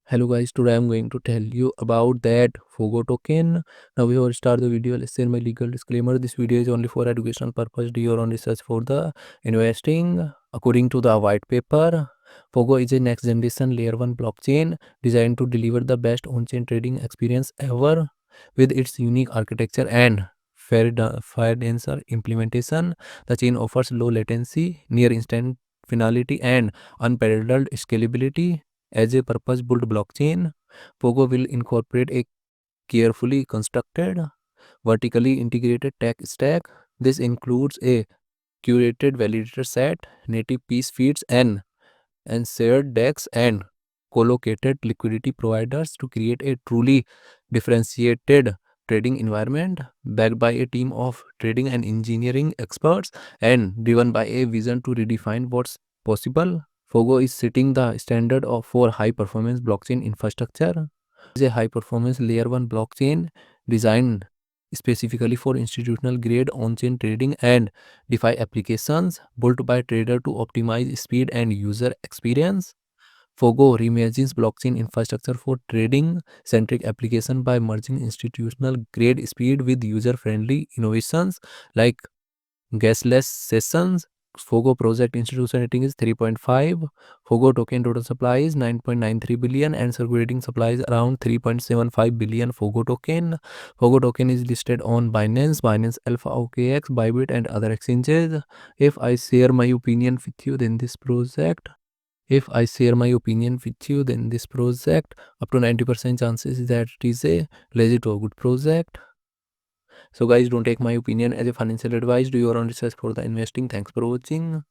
Hello guys, today I'm going to tell you about that Fogo token. Now before we start the video, let's say my legal disclaimer. This video is only for educational purpose. Do your own research for the investing. According to the white paper, Fogo is a next generation layer 1 blockchain designed to deliver the best on-chain trading experience ever. With its unique architecture and fair denser implementation, the chain offers low latency, near instant finality and unparalleled scalability. As a purpose-built blockchain, Pogo will incorporate a carefully constructed, vertically integrated tech stack. This includes a curated validator set, native piece feeds, and shared DEX and collocated liquidity providers to create a truly differentiated trading environment backed by a team of trading and engineering experts and driven by a vision to redefine what's possible. Fogo is setting the standard for high performance blockchain infrastructure. It is a high performance layer 1 blockchain designed specifically for institutional grade on-chain trading and DeFi applications built by trader to optimize speed and user experience. Fogo reimagines blockchain infrastructure for trading-centric application by merging institutional grade speed with user-friendly innovations like gasless sessions. Fogo project institution rating is 3.5. Fogo token total supply is 9.93 billion and circulating supply is around 3.75 billion Fogo token. Fogo token is listed on Binance Alpha, OKX, Bybit and other exchanges. If I share my opinion with you, then this project up to 90% chances that it is a legit or good project. So guys, don't take my opinion as a financial advice. Do your own research for the investing. Thanks for watching.